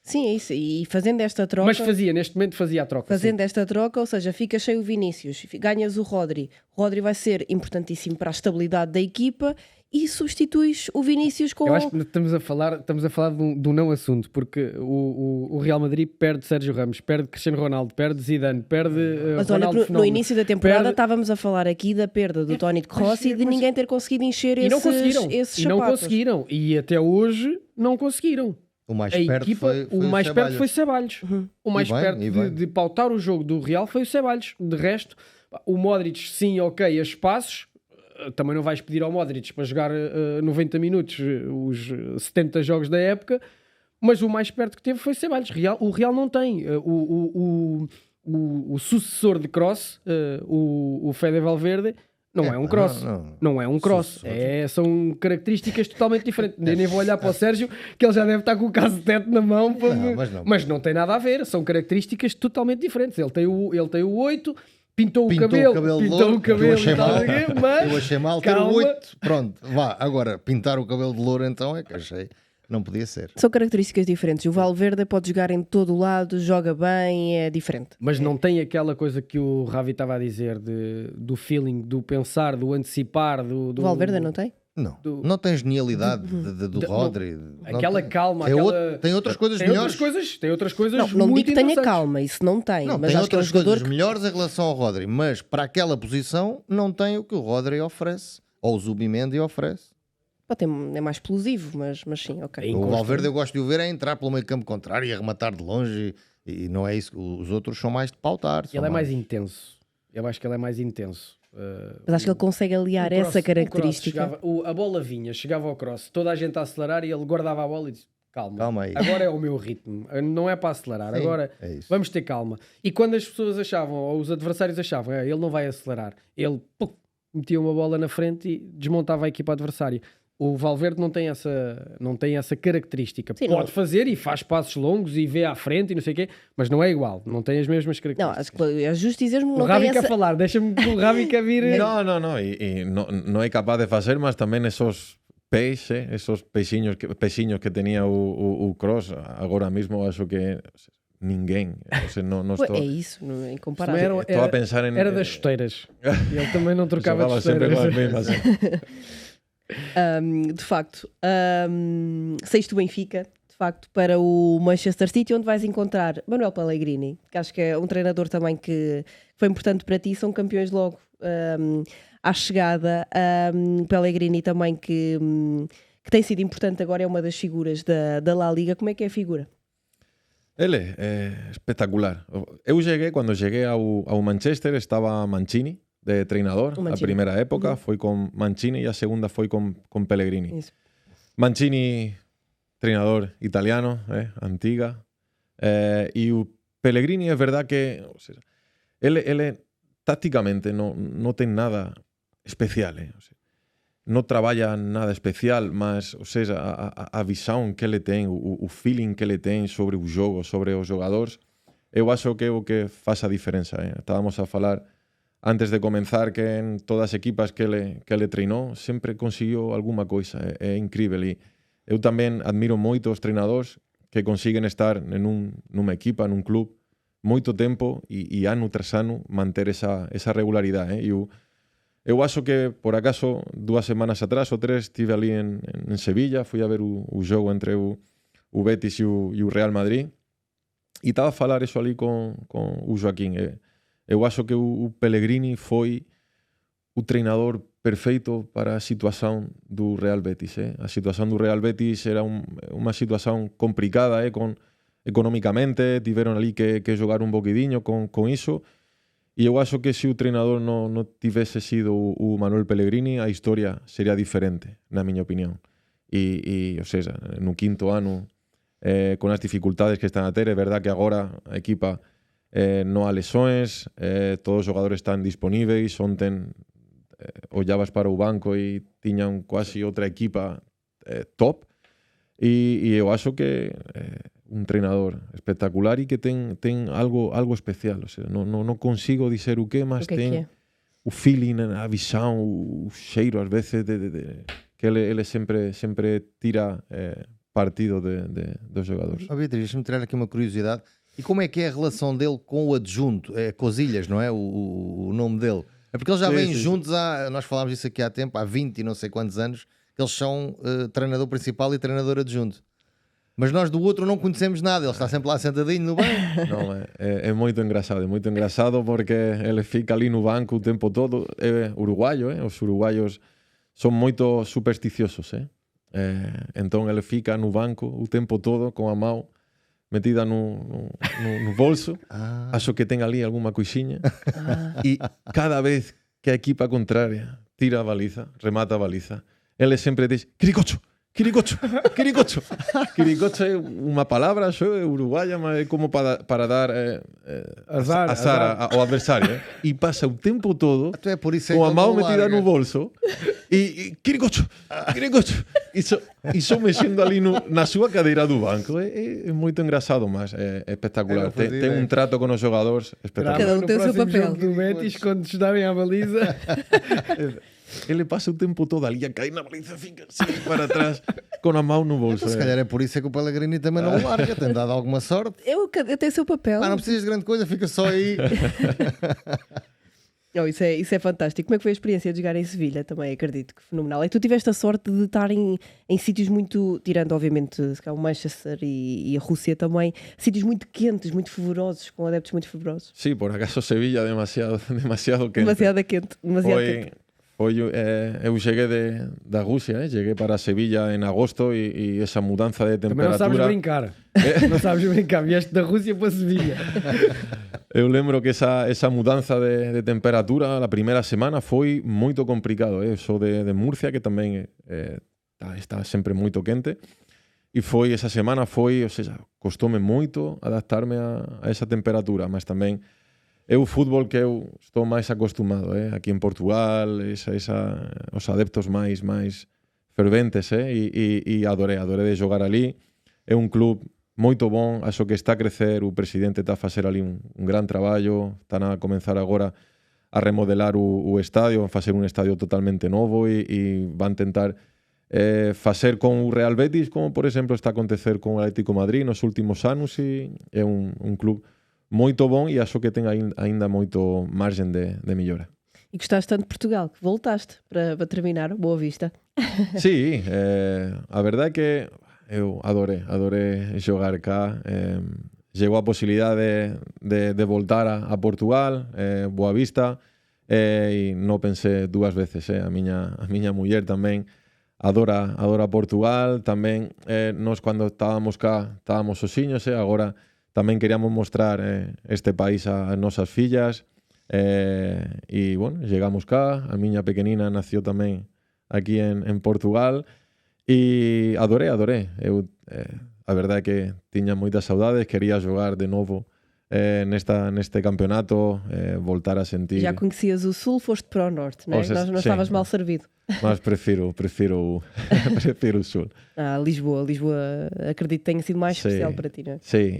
Sim, é isso. E fazendo esta troca... Mas neste momento fazia a troca. Fazendo esta troca, ou seja, fica cheio o Vinícius, ganhas o Rodri. O Rodri vai ser importantíssimo para a estabilidade da equipa e substituis o Vinícius com... Eu acho que estamos a falar de um não assunto, porque o Real Madrid perde Sérgio Ramos, perde Cristiano Ronaldo, perde Zidane, perde Mas olha, Ronaldo no início da temporada estávamos a falar aqui da perda do Toni Kroos e de ninguém ter conseguido encher esses sapatos. Não conseguiram, e até hoje não conseguiram. O mais perto foi Ceballos. O mais perto de pautar o jogo do Real foi o Ceballos. De resto, o Modric, sim, ok, a espaços. Também não vais pedir ao Modric para jogar 90 minutos os 70 jogos da época, mas o mais perto que teve foi Ceballos. O Real não tem. O sucessor de Kroos, o Fede Valverde, não é um Kroos. Não é um Kroos. São características totalmente diferentes. Nem vou olhar para o Sérgio, que ele já deve estar com o caso de teto na mão. Mas não tem nada a ver. São características totalmente diferentes. Ele tem o 8... Pintou o cabelo mas eu achei mal ter o 8. Pronto, vá. Agora, pintar o cabelo de louro, então, é que achei. Não podia ser. São características diferentes. O Valverde pode jogar em todo o lado, joga bem, é diferente. Mas não tem aquela coisa que o Ravi estava a dizer do feeling, do pensar, do antecipar. O Valverde não tem? Não tem genialidade do Rodri. Aquela calma. Tem outras coisas melhores. Tem outras coisas não muito digo que tenha calma, isso não tem. Mas tem outras coisas que... melhores em relação ao Rodri. Mas para aquela posição não tem o que o Rodri oferece. Ou o Zubimendi oferece. É mais explosivo, mas sim, ok. O Valverde eu gosto de o ver entrar pelo meio campo contrário e arrematar de longe. E não é isso. Os outros são mais de pautar. Ele é mais intenso. Eu acho que ele é mais intenso. Mas acho que ele consegue aliar essa característica. A bola vinha, chegava ao cross, toda a gente a acelerar e ele guardava a bola e disse: calma aí. Agora é o meu ritmo, não é para acelerar. Sim, agora vamos ter calma. E quando as pessoas achavam, ou os adversários achavam, ele não vai acelerar, ele metia uma bola na frente e desmontava a equipa adversária. O Valverde não tem essa característica. Sim, pode fazer e faz passos longos e vê à frente e não sei o quê, mas não é igual, não tem as mesmas características. Não, acho que é justo dizer-me. O Ravi quer falar, deixa-me que o Ravi quer vir. Não, e não é capaz de fazer, mas também esses pés, esos peixinhos que tenía o Kroos, agora mesmo acho que ninguém. Não estou... É isso, não é incomparável. Estou a pensar em... Era das chuteiras. Ele também não trocava de chuteiras. De facto, saíste do Benfica, de facto, para o Manchester City, onde vais encontrar Manuel Pellegrini, que acho que é um treinador também que foi importante para ti. São campeões logo à chegada. Pellegrini também que tem sido importante agora, é uma das figuras da La Liga. Como é que é a figura? Ele é espectacular. Quando cheguei ao Manchester, estava Mancini de treinador. A primeira época foi com Mancini e a segunda foi com Pellegrini. Isso. Mancini, treinador italiano, antiga. E o Pellegrini é verdade que ele tácticamente não tem nada especial. Não trabalha nada especial, mas a visão que ele tem, o feeling que ele tem sobre o jogo, sobre os jogadores, eu acho que é o que faz a diferença. Estávamos a falar antes de comenzar que en todas as equipas que ele treinou sempre conseguiu alguma coisa. É incrível. E eu também admiro moito os treinadores que consiguen estar numa equipa, num clube, moito tempo e ano tras ano manter esa regularidade. Eu acho que, por acaso, 2 semanas atrás ou 3, estive ali en Sevilla, fui a ver o jogo entre o Betis e o Real Madrid e estaba a falar eso ali con o Joaquín. Eu acho que o Pellegrini foi o treinador perfeito para a situación do Real Betis. A situación do Real Betis era unha situación complicada económicamente, tiveron ali que jogar un boquidiño con iso, e eu acho que se o treinador non tivese sido o Manuel Pellegrini, a historia sería diferente, na miña opinión. E no 5º ano, con as dificultades que están a ter, é verdad que agora a equipa non há lesões, todos os jogadores están disponíveis. Ontem ollabas para o banco e tiñan quasi outra equipa top, e eu acho que un treinador espectacular e que ten algo especial. Non consigo dizer o que, mas ten o feeling, a visão, o cheiro ás veces que ele sempre tira partido dos jogadores. Beatriz, deixa-me tirar aqui uma curiosidade. E como é que é a relação dele com o adjunto? É Cosilhas, não é? O nome dele. É porque eles já vêm juntos nós falámos isso aqui há tempo, há 20 e não sei quantos anos, que eles são treinador principal e treinador adjunto. Mas nós do outro não conhecemos nada, ele está sempre lá sentadinho no banco. Não, é muito engraçado porque ele fica ali no banco o tempo todo. É uruguaio, os uruguaios são muito supersticiosos, então ele fica no banco o tempo todo com a mão metida no bolso. Acho que tem ali alguma coisinha. E cada vez que a equipa contrária tira a baliza, remata a baliza, ele sempre diz: Quiricocho, Quiricocho, Quiricocho. Quiricocho é uma palavra uruguaia, mas é como para dar azar ao adversário. E passa o tempo todo com a mão metida no bolso e Quiricocho, Quiricocho. E só mexendo ali na sua cadeira do banco. É muito engraçado, mas é espetacular. Tem um trato com os jogadores espetacular. Cada um tem o seu papel. Do Betis, quando estarem à baliza... Ele passa o tempo todo ali a cair na baliza, fica assim para trás com a mão no bolso. Se calhar é por isso que o Pellegrini também não o larga, tem dado alguma sorte. Eu tenho o seu papel. Não precisas de grande coisa, fica só aí. Oh, isso é fantástico. Como é que foi a experiência de jogar em Sevilha? Também acredito que fenomenal. E tu tiveste a sorte de estar em sítios muito, tirando obviamente o Manchester e a Rússia também, sítios muito quentes, muito fervorosos, com adeptos muito fervorosos. Sí, por acaso Sevilla demasiado quente. Demasiado quente. Eu cheguei da Rússia, cheguei para Sevilla em agosto e essa mudança de temperatura... Também não sabes brincar. Não sabes brincar, vieste da Rússia para Sevilha. Eu lembro que essa mudança de temperatura, a primeira semana, foi muito complicado. Eu sou de Múrcia, que também está sempre muito quente. E essa semana ou seja, custou-me muito adaptar-me a essa temperatura, mas também é o futebol que eu estou mais acostumado. Aqui em Portugal, os adeptos mais ferventes, e adorei de jogar ali. É um clube muito bom, acho que está a crescer, o presidente está a fazer ali um grande trabalho, estão a começar agora a remodelar o estádio, a fazer um estádio totalmente novo e vão tentar fazer com o Real Betis, como por exemplo está a acontecer com o Atlético Madrid nos últimos anos, e é um clube muito bom e acho que tem ainda muito margem de melhora. E gostaste tanto de Portugal que voltaste para terminar, Boa Vista. Sim, a verdade é que eu adorei jogar cá. Chegou a possibilidade de voltar a Portugal, Boa Vista, e não pensei duas vezes. A minha mulher também adora Portugal. Também nós, quando estávamos cá, estávamos sozinhos, agora também queríamos mostrar este país a nossas filhas. E, bueno, chegamos cá. A minha pequenina nasceu também aqui em Portugal. E adorei. A verdade é que tinha muitas saudades, queria jogar de novo neste campeonato, voltar a sentir. Já conhecias o Sul, foste para o Norte, não é? Não estavas mal servido. Mas prefiro o Sul. Lisboa, acredito que tenha sido mais especial para ti, não é? Sim,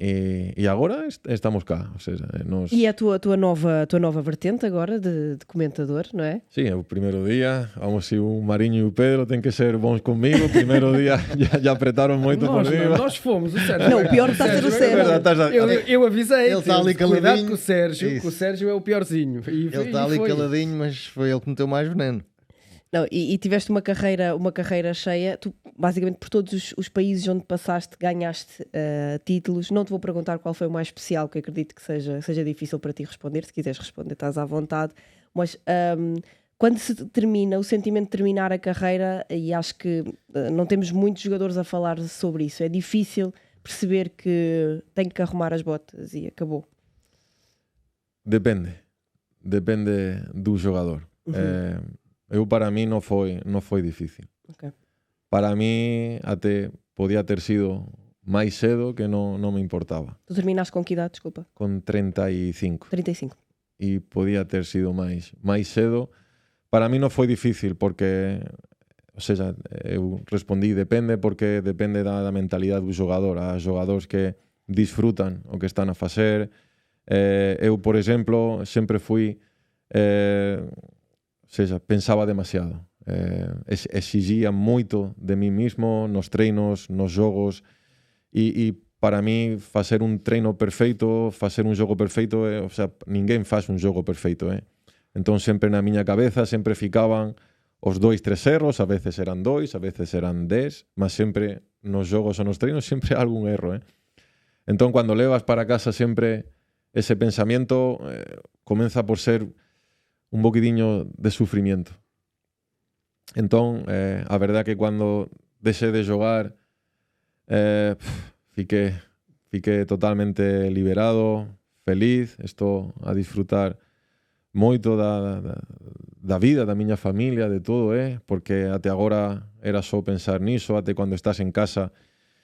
e agora estamos cá. Ou seja, E é a tua nova vertente agora de comentador, não é? Sim, é o primeiro dia. Vamos se o Marinho e o Pedro têm que ser bons comigo. O primeiro dia já apretaram muito por mim. Nós fomos, o Sérgio. Não, o pior está a ser o Sérgio. Eu avisei. Ele está ali caladinho. Cuidado com o Sérgio, que o Sérgio é o piorzinho. Ele está ali caladinho, mas foi ele que meteu mais veneno. Não, e tiveste uma carreira cheia. Tu, basicamente, por todos os países onde passaste, ganhaste títulos. Não te vou perguntar qual foi o mais especial, que eu acredito que seja difícil para ti responder. Se quiseres responder, estás à vontade. Mas quando se termina, o sentimento de terminar a carreira, e acho que não temos muitos jogadores a falar sobre isso, é difícil perceber que tem que arrumar as botas e acabou. Depende do jogador. Para mim não foi difícil. Okay. Para mim até podia ter sido mais cedo, que não me importava. Tu terminaste com que idade, desculpa? Com 35. 35. E podia ter sido mais cedo. Para mim não foi difícil, porque, ou seja, eu respondi depende, porque depende da mentalidade do jogador. Há jogadores que disfrutam o que estão a fazer. Eu, por exemplo, sempre fui... ou seja, pensava demasiado. Exigia muito de mim mesmo nos treinos, nos jogos, e para mim fazer um treino perfeito, fazer um jogo perfeito, ou seja, ninguém faz um jogo perfeito. Então sempre na minha cabeça sempre ficavam os 2-3 erros, a veces eran 2, a veces eran 10, mas sempre nos jogos ou nos treinos sempre hai algún erro, Entón, cando levas para casa sempre ese pensamento, comeza por ser un boquidiño de sufrimiento. Entón, a verdade que cando deixei de xogar, fiquei totalmente liberado, feliz, estou a disfrutar moito da vida, da miña familia, de todo, porque até agora era só pensar niso, até cando estás en casa.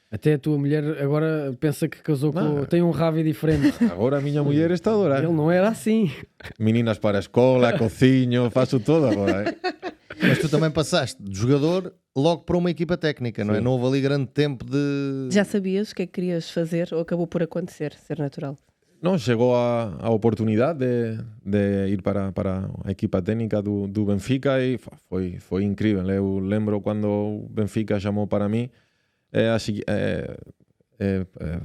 Até a tua mulher agora pensa que casou com... Tem um Javi diferente. Agora a miña muller está a adorar. Ele não era assim. Meninas para a escola, cociño, faço todo agora, Mas tu também passaste de jogador logo para uma equipa técnica, não é? Não houve ali grande tempo de... Já sabias o que é que querias fazer ou acabou por acontecer, ser natural? Non, chegou a oportunidade de ir para a equipa técnica do Benfica e foi incrível. Eu lembro cando o Benfica chamou para mí,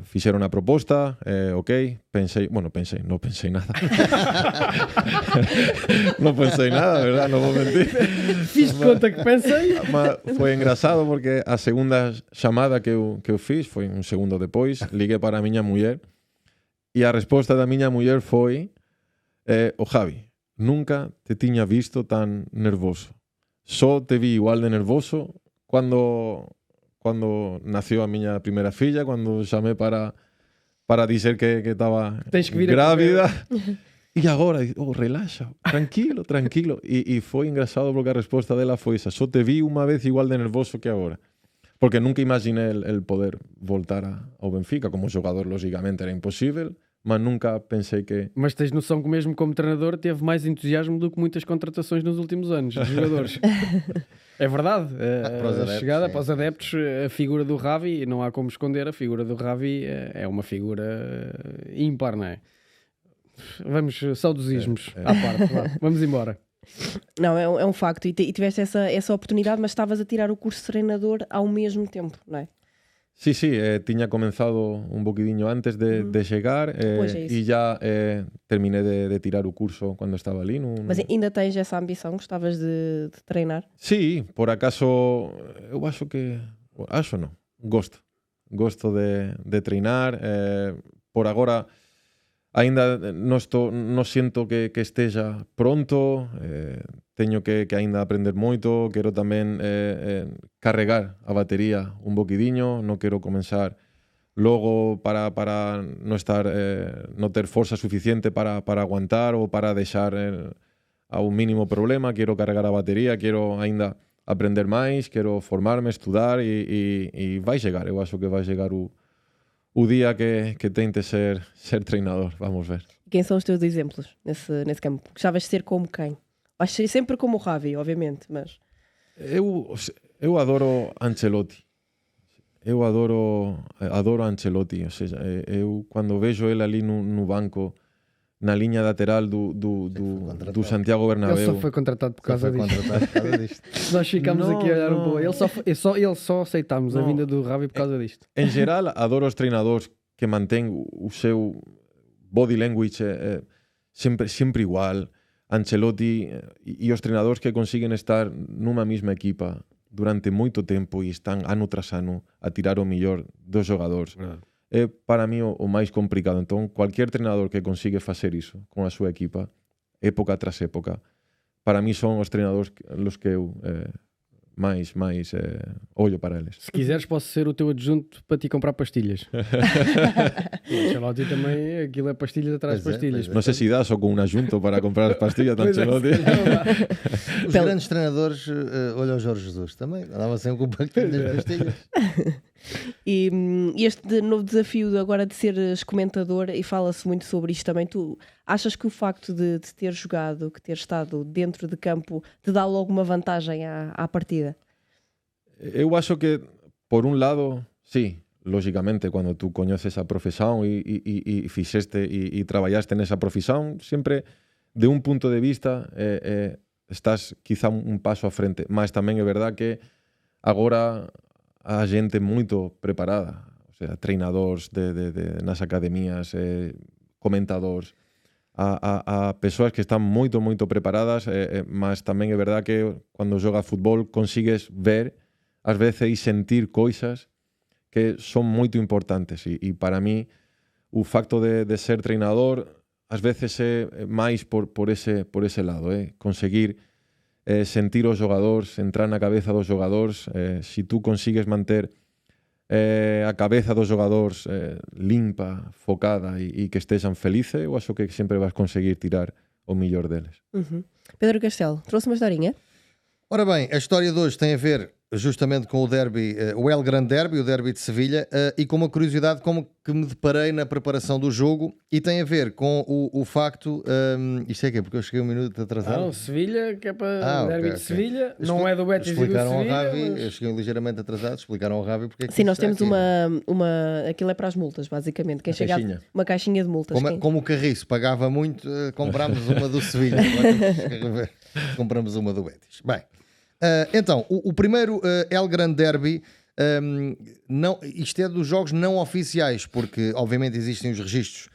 fixeron a proposta, ok, non pensei nada. Non pensei nada, verdad, non vou mentir. Fiz conta que pensei. Mas foi engraçado porque a segunda chamada que eu fiz foi un segundo depois, liguei para a miña muller e a resposta da miña muller foi o Javi, nunca te tiña visto tan nervoso. Só te vi igual de nervoso cando nació a miña primeira filla, cando chamé para dizer que estaba grávida. E agora, relaxa, tranquilo. E foi engraçado porque a resposta dela foi esa. Só te vi unha vez igual de nervoso que agora. Porque nunca imaginé el poder voltar ao Benfica. Como jogador, lógicamente, era impossível, mas nunca pensei que... Mas tens noção que mesmo como treinador teve mais entusiasmo do que muitas contratações nos últimos anos de jogadores. É verdade. A chegada para os adeptos, a figura do Javi, não há como esconder, a figura do Javi é uma figura ímpar, não é? Vamos, saudosismos à parte. Vamos embora. Não, é um facto. E tiveste essa oportunidade, mas estavas a tirar o curso de treinador ao mesmo tempo, não é? Sí, tiña comenzado un poquidinho antes de chegar e já terminei de tirar o curso cando estaba ali. Mas ainda tens essa ambição? Gostavas de treinar? Sí, por acaso, eu acho que... Acho non, gosto. Gosto de treinar. Por agora, ainda non sinto que esteja pronto. Teño que ainda aprender moito, quero tamén carregar a batería un boquidiño, non quero comenzar logo para non estar non ter forza suficiente para aguantar ou para deixar a un mínimo problema. Quero carregar a batería, quero ainda aprender máis, quero formarme, estudar e vai chegar, eu acho que vai chegar o día que tente ser treinador, vamos ver. Quem são os teus exemplos nesse campo? Gostavas de ser como quem? Vais ser sempre como o Javi, obviamente, mas... Eu adoro Ancelotti. Eu adoro Ancelotti. Ou seja, eu quando vejo ele ali no banco, na linha lateral do Santiago Bernabéu... Ele só foi contratado por causa disto. Nós ficámos aqui a olhar um pouco. Ele só aceitámos a vinda do Javi por causa disto. Em geral, adoro os treinadores que mantêm o seu body language sempre igual. Ancelotti e os treinadores que consiguen estar nunha mesma equipa durante moito tempo e están ano tras ano a tirar o millor dos xogadores. É para mí o máis complicado. Entón, cualquier treinador que consigue facer iso con a súa equipa, época tras época, para mí son os treinadores los que eu máis olho para eles. Se quiseres posso ser o teu adjunto para ti comprar pastilhas. O Ancelotti também, aquilo é pastilhas atrás de pastilhas. Não sei se dá só com um adjunto para comprar as pastilhas de Ancelotti. Os grandes treinadores, olha o Jorge Jesus também, andava sempre com pastilhas. E este novo desafio agora de seres comentador, e fala-se muito sobre isto também, tu achas que o facto de ter jogado, que ter estado dentro de campo, te dá logo uma vantagem à partida? Eu acho que, por un lado, sí, lógicamente, quando tu coñeces a profesión e fixeste e traballaste nesa profesión, sempre de un punto de vista estás quizá un paso á frente, mas tamén é verdad que agora a xente moito preparada, o sea, treinadores nas academias, comentadores. a pessoas que están moito preparadas, mas tamén é verdad que cando jogas fútbol consigues ver ás veces e sentir coisas que son moito importantes e para mí o facto de ser treinador ás veces é máis por ese lado, conseguir sentir os xogadores, entrar na cabeza dos xogadores. Se tú consigues manter a cabeza dos xogadores limpa, focada e que estexan felices, eu acho que sempre vas conseguir tirar o millor deles. Pedro Castelo, trouxe uma historinha? Ora bem, a história de hoje tem a ver justamente com o derby, o El Gran Derby, o derby de Sevilha, e com uma curiosidade como que me deparei na preparação do jogo, e tem a ver com o facto, isto é que é porque eu cheguei um minuto atrasado. Não, Sevilha, que é para o derby de Sevilha, não é do Betis e do Sevilha. Explicaram ao Ravi, eu cheguei ligeiramente atrasado, explicaram ao Ravi porque é que Sim, nós temos aqui. aquilo é para as multas, basicamente. Quem chega caixinha. Uma caixinha de multas. Como o Carriço pagava muito, comprámos uma do Sevilha. Compramos uma do Betis. Bem, então, o primeiro El Gran Derby, isto é dos jogos não oficiais, porque obviamente existem os registros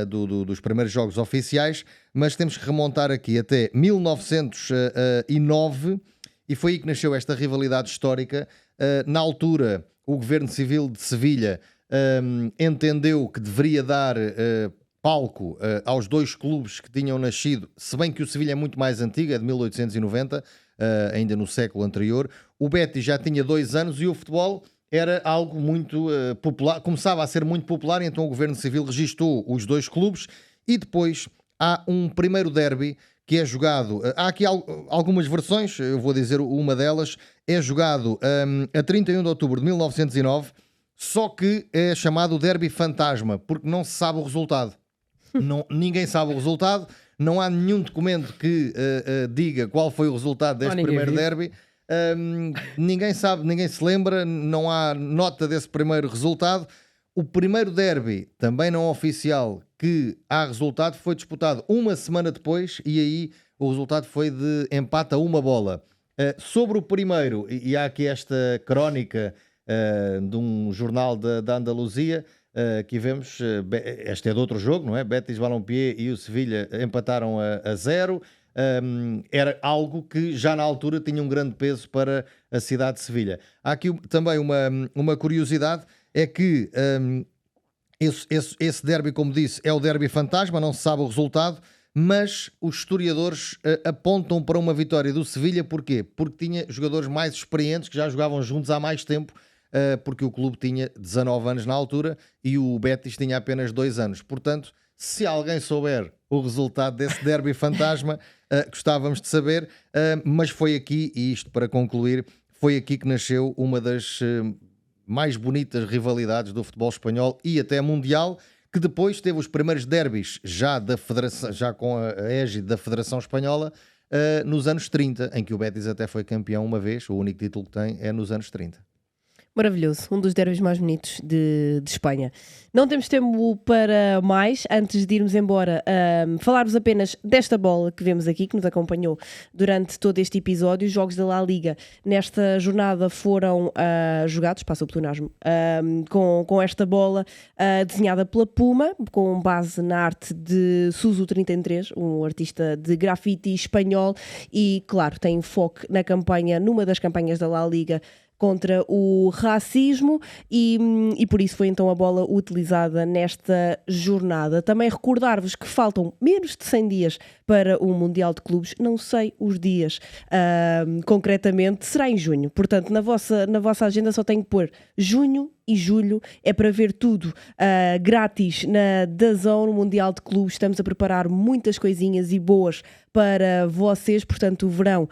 dos primeiros jogos oficiais, mas temos que remontar aqui até 1909 e foi aí que nasceu esta rivalidade histórica. Na altura, o Governo Civil de Sevilha entendeu que deveria dar palco aos dois clubes que tinham nascido, se bem que o Sevilha é muito mais antigo, é de 1890, ainda no século anterior. O Betis já tinha 2 anos e o futebol era algo muito popular, começava a ser muito popular, e então o Governo Civil registou os dois clubes e depois há um primeiro derby que é jogado, há aqui algumas versões, eu vou dizer uma delas, é jogado a 31 de outubro de 1909, só que é chamado Derby Fantasma, porque não se sabe o resultado. Ninguém sabe o resultado, não há nenhum documento que diga qual foi o resultado deste primeiro derby. Ninguém sabe, ninguém se lembra, não há nota desse primeiro resultado. O primeiro derby, também não oficial, que há resultado, foi disputado uma semana depois e aí o resultado foi de empate a 1-1. Sobre o primeiro, e há aqui esta crónica de um jornal da Andaluzia, aqui vemos, este é de outro jogo, não é? Betis Balompié e o Sevilha empataram a 0. Era algo que já na altura tinha um grande peso para a cidade de Sevilha. Há aqui também uma curiosidade, é que esse derby, como disse, é o derby fantasma, não se sabe o resultado, mas os historiadores apontam para uma vitória do Sevilha. Porquê? Porque tinha jogadores mais experientes que já jogavam juntos há mais tempo, porque o clube tinha 19 anos na altura e o Betis tinha apenas 2 anos. Portanto, se alguém souber o resultado desse derby fantasma, gostávamos de saber, mas foi aqui, e isto para concluir, foi aqui que nasceu uma das mais bonitas rivalidades do futebol espanhol e até mundial, que depois teve os primeiros derbys já da Federação, já com a égide da Federação Espanhola, nos anos 30, em que o Betis até foi campeão uma vez. O único título que tem é nos anos 30. Maravilhoso, um dos derbys mais bonitos de Espanha. Não temos tempo para mais. Antes de irmos embora, falar-vos apenas desta bola que vemos aqui, que nos acompanhou durante todo este episódio. Os jogos da La Liga nesta jornada foram jogados, passa o pleonasmo, com esta bola desenhada pela Puma, com base na arte de Suzu33, um artista de grafite espanhol, e claro, tem foco na campanha, numa das campanhas da La Liga contra o racismo, e por isso foi então a bola utilizada nesta jornada. Também recordar-vos que faltam menos de 100 dias para o Mundial de Clubes, não sei os dias concretamente, será em junho, portanto na vossa agenda só tem que pôr junho e julho, é para ver tudo grátis na DAZN, Mundial de Clubes. Estamos a preparar muitas coisinhas e boas para vocês, portanto o verão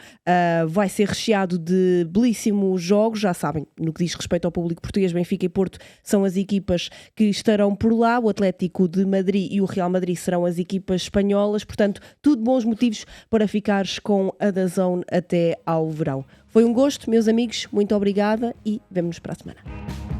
vai ser recheado de belíssimos jogos. Já sabem, no que diz respeito ao público português, Benfica e Porto são as equipas que estarão por lá, o Atlético de Madrid e o Real Madrid serão as equipas espanholas, portanto tudo bons motivos para ficares com a DAZN até ao verão. Foi um gosto, meus amigos, muito obrigada e vemo-nos para a semana.